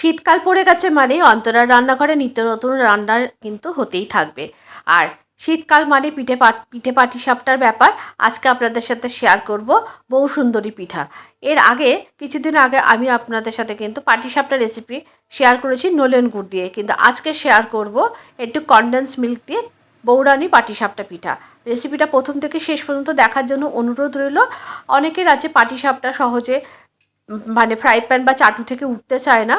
শীতকাল পড়ে গেছে মানে অন্তরার রান্নাঘরে নিত্য নতুন রান্নার কিন্তু হতেই থাকবে। আর শীতকাল মানে পিঠে পাটিসাপটার ব্যাপার। আজকে আপনাদের সাথে শেয়ার করব বৌসুন্দরী পিঠা। এর আগে কিছুদিন আগে আমি আপনাদের সাথে কিন্তু পাটিসাপটা রেসিপি শেয়ার করেছি নলেন গুড় দিয়ে, কিন্তু আজকে শেয়ার করব একটু কনডেন্স মিল্ক দিয়ে বৌরানি পাটিসাপটা পিঠা। রেসিপিটা প্রথম থেকে শেষ পর্যন্ত দেখার জন্য অনুরোধ রইল। অনেকের আছে পাটিসাপটা সহজে মানে ফ্রাই প্যান বা চাটু থেকে উঠতে চায় না,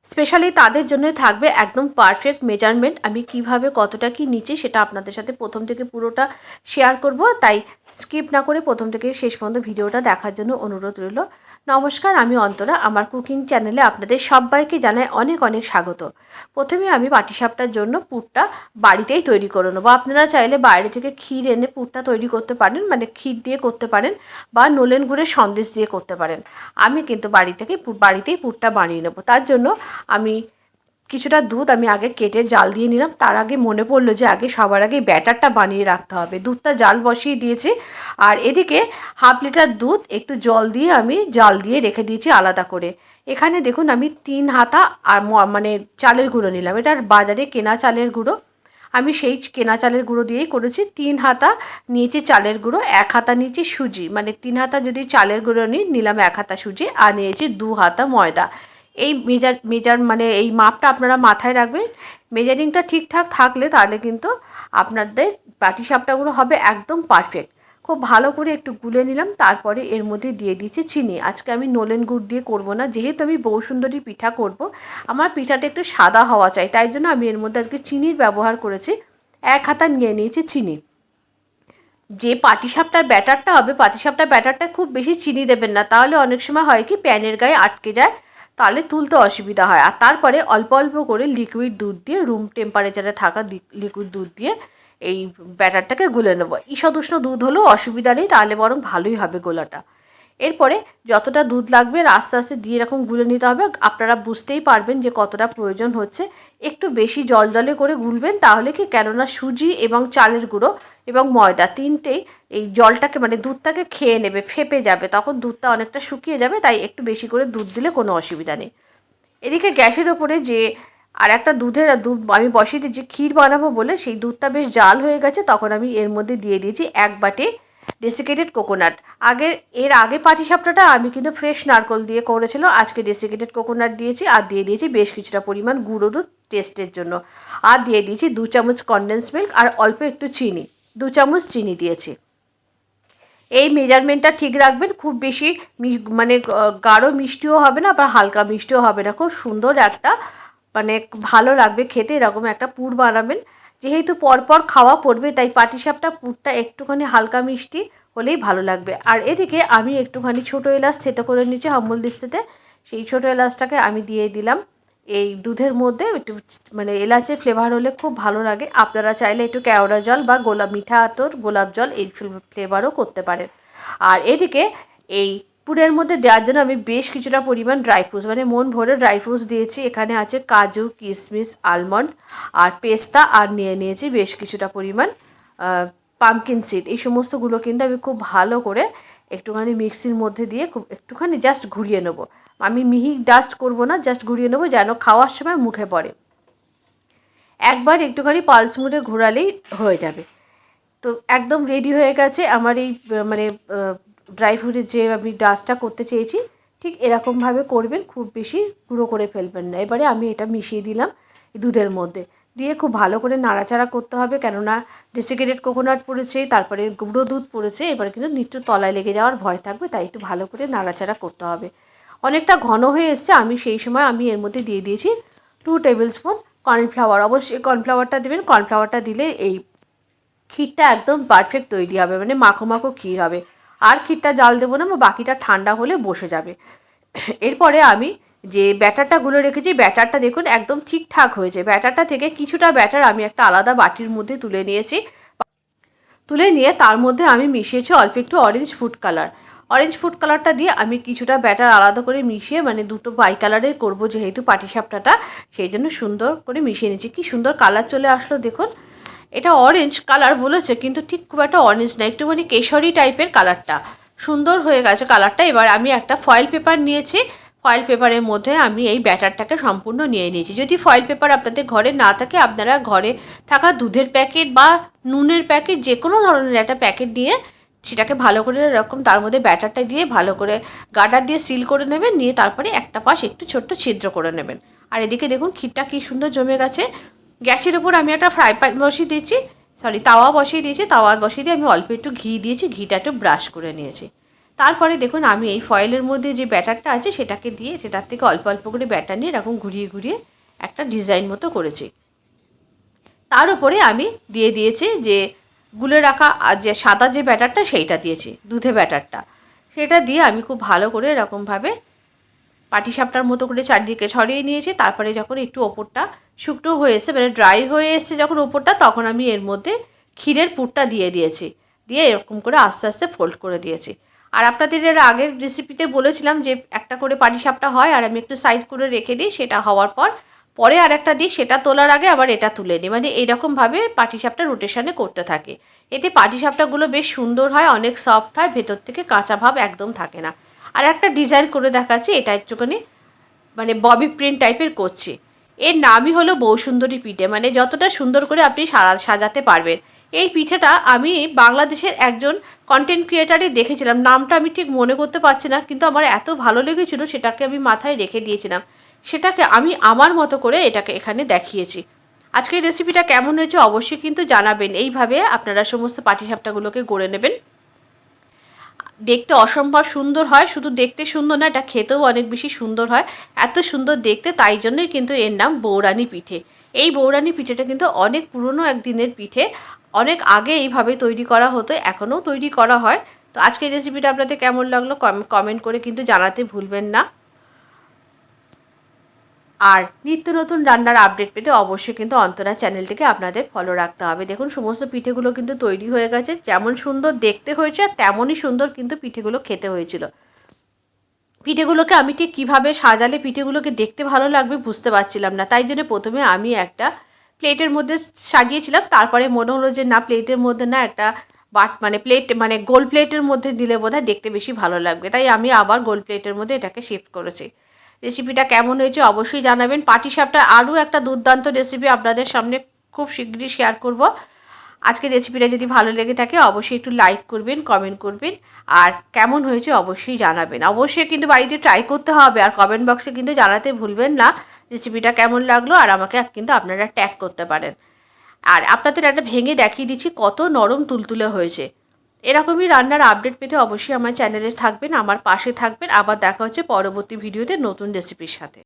স্পেশালি তাদের জন্যই থাকবে একদম পারফেক্ট মেজারমেন্ট। আমি কিভাবে কতটা কি নিচ্ছি সেটা আপনাদের সাথে প্রথম থেকে পুরোটা শেয়ার করব, তাই স্কিপ না করে প্রথম থেকে শেষ পর্যন্ত ভিডিওটা দেখার জন্য অনুরোধ রইল। নমস্কার, আমি অন্তরা। আমার কুকিং চ্যানেলে আপনাদের সবাইকে জানাই অনেক অনেক স্বাগত। প্রথমে আমি পাটিসাপটার জন্য পুরটা বাড়িতেই তৈরি করে নেবো। আপনারা চাইলে বাইরে থেকে ক্ষীর এনে পুরটা তৈরি করতে পারেন, মানে ক্ষীর দিয়ে করতে পারেন বা নলেন গুড়ের সন্দেশ দিয়ে করতে পারেন। আমি কিন্তু বাড়িতেই পুরটা বানিয়ে নেবো। তার জন্য আমি কিছুটা দুধ আমি আগে কেটে জাল দিয়ে নিলাম। তার আগে মনে পড়লো যে সবার আগে ব্যাটারটা বানিয়ে রাখতে হবে। দুধটা জাল বসিয়ে দিয়েছি, আর এদিকে হাফ লিটার দুধ একটু জল দিয়ে আমি জাল দিয়ে রেখে দিয়েছি আলাদা করে। এখানে দেখুন আমি 3 হাতা আর মানে চালের গুঁড়ো নিলাম। এটার বাজারে কেনা চালের গুঁড়ো, আমি সেই কেনা চালের গুঁড়ো দিয়েই করেছি। 3 হাতা নিয়েছি চালের গুঁড়ো, 1 হাতা নিয়েছি সুজি, মানে 3 হাতা যদি চালের গুঁড়ো নিলাম 1 হাতা সুজি, আর নিয়েছি 2 হাতা ময়দা। এই মেজার মানে এই মাপটা আপনারা মাথায় রাখবেন। মেজারিংটা ঠিকঠাক থাকলে তাহলে কিন্তু আপনাদের পাটিসাপটাগুলো হবে একদম পারফেক্ট। খুব ভালো করে একটু গুলে নিলাম, তারপরে এর মধ্যে দিয়ে দিয়েছি চিনি। আজকে আমি নলেন গুড় দিয়ে করব না, যেহেতু আমি বৌসুন্দরী পিঠা করব, আমার পিঠাটা একটু সাদা হওয়া চাই, তাই জন্য আমি এর মধ্যে আজকে চিনির ব্যবহার করেছি। 1 হাতা নিয়ে নিয়েছি চিনি। যে পাটিসাপটার ব্যাটারটা হবে, পাটিসাপটার ব্যাটারটা খুব বেশি চিনি দেবেন না, তাহলে অনেক সময় হয় কি প্যানের গায়ে আটকে যায়, তাহলে তুলতে অসুবিধা হয়। আর তারপরে অল্প অল্প করে লিকুইড দুধ দিয়ে, রুম টেম্পারেচারে থাকা লিকুইড দুধ দিয়ে এই ব্যাটারটাকে গুলে নেব। ঈষৎ উষ্ণ দুধ হলেও অসুবিধা নেই, তাহলে বরং ভালোই হবে গোলাটা। এরপরে যতটা দুধ লাগবে আস্তে আস্তে দিয়ে এরকম গুলে নিতে হবে। আপনারা বুঝতেই পারবেন যে কতটা প্রয়োজন হচ্ছে। একটু বেশি জল জলে করে গুলবেন, তাহলে কি, কেননা সুজি এবং চালের গুঁড়ো এবং ময়দা তিনটেই এই জলটাকে মানে দুধটাকে খেয়ে নেবে, ফেপে যাবে, তখন দুধটা অনেকটা শুকিয়ে যাবে। তাই একটু বেশি করে দুধ দিলে কোনো অসুবিধা নেই। এদিকে গ্যাসের ওপরে যে আর একটা দুধ আমি বসিয়ে দিয়েছি ক্ষীর বানাবো বলে, সেই দুধটা বেশ জাল হয়ে গেছে। তখন আমি এর মধ্যে দিয়ে দিয়েছি 1 বাটি ডেসিকেটেড কোকোনাট। এর আগে পাটিসাপটাটা আমি কিন্তু ফ্রেশ নারকেল দিয়ে করেছিলাম, আজকে ডেসিকেটেড কোকোনাট দিয়েছি। আর দিয়ে দিয়েছি বেশ কিছুটা পরিমাণ গুঁড়ো দুধ টেস্টের জন্য। আর দিয়ে দিয়েছি 2 চামচ কনডেন্স মিল্ক, আর অল্প একটু চিনি, 2 চামচ চিনি দিয়েছি। এই মেজারমেন্টটা ঠিক রাখবেন। খুব বেশি মানে গাঢ় মিষ্টিও হবে না, আবার হালকা মিষ্টিও হবে না। খুব সুন্দর একটা মানে ভালো লাগবে খেতে, এরকম একটা পুর বানাবেন। যেহেতু পরপর খাওয়া পড়বে, তাই পাটিসাপটা পুরটা একটুখানি হালকা মিষ্টি হলেই ভালো লাগবে। আর এদিকে আমি একটুখানি ছোটো এলাচ থেতো করে নিচ্ছি হাম্বল দিস্তাতে। সেই ছোটো এলাচটাকে আমি দিয়ে দিলাম এই দুধের মধ্যে। একটু মানে এলাচের ফ্লেভার হলে খুব ভালো লাগে। আপনারা চাইলে একটু কেওড়া জল বা মিঠা আতর, গোলাপ জল এই ফ্লেভারও করতে পারেন। আর এদিকে এই পুরের মধ্যে দেওয়ার জন্য আমি বেশ কিছুটা পরিমাণ ড্রাই ফ্রুটস, মানে মন ভরে ড্রাই ফ্রুটস দিয়েছি। এখানে আছে কাজু, কিশমিশ, আলমন্ড আর পেস্তা, আর নিয়েছি বেশ কিছুটা পরিমাণ পামকিন সিড। এই সমস্তগুলো কিন্তু আমি খুব ভালো করে একটুখানি মিক্সির মধ্যে দিয়ে খুব একটুখানি জাস্ট ঘুরিয়ে নেবো। আমি মিহি ডাস্ট করব না, জাস্ট ঘুরিয়ে নেবো যেন খাওয়ার সময় মুখে পড়ে। একবার একটুখানি পালস মুড়ে ঘোরালেই হয়ে যাবে। তো একদম রেডি হয়ে গেছে আমার এই মানে ড্রাই ফ্রুটের যে আমি ডাস্টটা করতে চেয়েছি, ঠিক এরকমভাবে করবেন, খুব বেশি গুঁড়ো করে ফেলবেন না। এবারে আমি এটা মিশিয়ে দিলাম দুধের মধ্যে, দিয়ে খুব ভালো করে নাড়াচাড়া করতে হবে, কেননা ডেসিকেটেড কোকোনাট পড়েছে, তারপরে গুঁড়ো দুধ পড়েছে। এবার কিন্তু নিত্য তলায় লেগে যাওয়ার ভয় থাকবে, তাই একটু ভালো করে নাড়াচাড়া করতে হবে। অনেকটা ঘন হয়ে এসছে। সেই সময় আমি এর মধ্যে দিয়ে দিয়েছি 2 টেবিল স্পুন কর্নফ্লাওয়ার। অবশ্যই কর্নফ্লাওয়ারটা দেবেন। কর্নফ্লাওয়ারটা দিলে এই ক্ষীরটা একদম পারফেক্ট তৈরি হবে, মানে মাখো মাখো ক্ষীর হবে। আর ক্ষীরটা জাল দেবো না, বাকিটা ঠান্ডা হলে বসে যাবে। এরপরে আমি যে ব্যাটারটা গুলে রেখেছি, ব্যাটারটা দেখুন একদম ঠিকঠাক হয়েছে। ব্যাটারটা থেকে কিছুটা ব্যাটার আমি একটা আলাদা বাটির মধ্যে তুলে নিয়েছি। তুলে নিয়ে তার মধ্যে আমি মিশিয়েছি অল্প একটু orange food colour. Orange food কালারটা দিয়ে আমি কিছুটা ব্যাটার আলাদা করে মিশিয়ে, মানে দুটো বাই কালারের করবো যেহেতু পাটিসাপটাটা, সেই জন্য সুন্দর করে মিশিয়ে নিয়েছি। কি সুন্দর কালার চলে আসলো দেখুন। এটা অরেঞ্জ কালার বলেছে, কিন্তু ঠিক খুব একটা অরেঞ্জ না, একটুখানি কেশরি টাইপের কালারটা। সুন্দর হয়ে গেছে কালারটা। এবার আমি একটা ফয়েল পেপার নিয়েছি। ফয়েল পেপারের মধ্যে আমি এই ব্যাটারটাকে সম্পূর্ণ নিয়ে নিয়েছি। যদি ফয়েল পেপার আপনাদের ঘরে না থাকে, আপনারা ঘরে থাকা দুধের প্যাকেট বা নুনের প্যাকেট, যে কোনো ধরনের একটা প্যাকেট নিয়ে সেটাকে ভালো করে এরকম তার মধ্যে ব্যাটারটা দিয়ে ভালো করে গার্ডার দিয়ে সিল করে নেবেন। নিয়ে তারপরে একটা পাশ একটু ছোট্ট ছিদ্র করে নেবেন। আর এদিকে দেখুন ক্ষীরটা কী সুন্দর জমে গেছে। গ্যাসের ওপর আমি একটা ফ্রাই প্যান বসিয়ে দিয়েছি, তাওয়া বসিয়ে দিয়েছি। তাওয়া বসিয়ে দিয়ে আমি অল্প একটু ঘি দিয়েছি, ঘিটা একটু ব্রাশ করে নিয়েছি। তারপরে দেখুন আমি এই ফয়েলের মধ্যে যে ব্যাটারটা আছে সেটাকে দিয়ে সেটার থেকে অল্প অল্প করে ব্যাটার নিয়ে এরকম ঘুরিয়ে ঘুরিয়ে একটা ডিজাইন মতো করেছি। তার উপরে আমি দিয়ে দিয়েছি যে গুলে রাখা আর যে সাদা যে ব্যাটারটা সেইটা দিয়েছি, দুধে ব্যাটারটা, সেটা দিয়ে আমি খুব ভালো করে এরকমভাবে পাটিসাপটার মতো করে চারদিকে ছড়িয়ে নিয়েছি। তারপরে যখন একটু ওপরটা শুকনো হয়ে এসে মানে ড্রাই হয়ে এসছে যখন ওপরটা, তখন আমি এর মধ্যে ক্ষীরের পুরটা দিয়ে দিয়েছি। দিয়ে এরকম করে আস্তে আস্তে ফোল্ড করে দিয়েছি। আর আপনাদের এর আগের রেসিপিতে বলেছিলাম যে একটা করে পাটিসাপটা হয় আর আমি একটু সাইড করে রেখে দিই, সেটা হওয়ার পর পরে আর একটা দিই, সেটা তোলার আগে আবার এটা তুলে নিই। মানে এইরকমভাবে পাটিসাপটা রোটেশনে করতে থাকে। এতে পাটিসাপটাগুলো বেশ সুন্দর হয়, অনেক সফট হয়, ভেতর থেকে কাঁচা ভাব একদম থাকে না। আর একটা ডিজাইন করে দেখাচ্ছি, এটা একটুখানি মানে ববি প্রিন্ট টাইপের করছি। এর নামই হলো বৌসুন্দরী পিঠে, মানে যতটা সুন্দর করে আপনি সাজাতে পারবেন। এই পিঠেটা আমি বাংলাদেশের একজন কন্টেন্ট ক্রিয়েটারই দেখেছিলাম, নামটা আমি ঠিক মনে করতে পারছি না, কিন্তু আমার এত ভালো লেগেছিলো সেটাকে আমি মাথায় রেখে দিয়েছিলাম। সেটাকে আমি আমার মতো করে এটাকে এখানে দেখিয়েছি। আজকের রেসিপিটা কেমন হয়েছে অবশ্যই কিন্তু জানাবেন। এইভাবে আপনারা সমস্ত পাটিসাপটাগুলোকে গড়ে নেবেন। দেখতে অসম্ভব সুন্দর হয়, শুধু দেখতে সুন্দর না, এটা খেতেও অনেক বেশি সুন্দর হয়। এত সুন্দর দেখতে, তাই জন্যই কিন্তু এর নাম বৌরানী পিঠে। এই বৌরানী পিঠেটা কিন্তু অনেক পুরনো একদিনের পিঠে, অনেক আগে এইভাবে তৈরি করা হতো, এখনও তৈরি করা হয়। তো আজকের রেসিপিটা আপনাদের কেমন লাগলো কমেন্ট করে কিন্তু জানাতে ভুলবেন না। আর নিত্য নতুন রান্নার আপডেট পেতে অবশ্যই কিন্তু অন্তরা চ্যানেলটিকে আপনাদের ফলো রাখতে হবে। দেখুন সমস্ত পিঠেগুলো কিন্তু তৈরি হয়ে গেছে, যেমন সুন্দর দেখতে হয়েছে তেমনই সুন্দর কিন্তু পিঠেগুলো খেতে হয়েছিল। পিঠেগুলোকে আমি ঠিক কীভাবে সাজালে পিঠেগুলোকে দেখতে ভালো লাগবে বুঝতে পারছিলাম না, তাই জন্য প্রথমে আমি একটা প্লেটের মধ্যে সাজিয়েছিলাম। তারপরে মনে হলো যে না, প্লেটের মধ্যে না, একটা প্লেট মানে গোল প্লেটের মধ্যে দিলে বোধহয় দেখতে বেশি ভালো লাগবে, তাই আমি আবার গোল প্লেটের মধ্যে এটাকে শিফট করেছি। রেসিপিটা কেমন হয়েছে অবশ্যই জানাবেন। পাটিসাপটার আরও একটা দুর্দান্ত রেসিপি আপনাদের সামনে খুব শীঘ্রই শেয়ার করব। আজকের রেসিপিটা যদি ভালো লেগে থাকে অবশ্যই একটু লাইক করবেন, কমেন্ট করবেন, আর কেমন হয়েছে অবশ্যই জানাবেন। অবশ্যই কিন্তু বাড়িতে ট্রাই করতে হবে, আর কমেন্ট বক্সে কিন্তু জানাতে ভুলবেন না রেসিপিটা কেমন লাগলো, আর আমাকে কিন্তু আপনারা ট্যাগ করতে পারেন। আর আপনাদের একটা ভেঙে দেখিয়ে দিচ্ছি কত নরম তুলতুলে হয়েছে। এরকমই রান্নার আপডেট পেতে অবশ্যই আমার চ্যানেলে থাকবেন, আমার পাশে থাকবেন। আবার দেখা হচ্ছে পরবর্তী ভিডিওতে নতুন রেসিপির সাথে।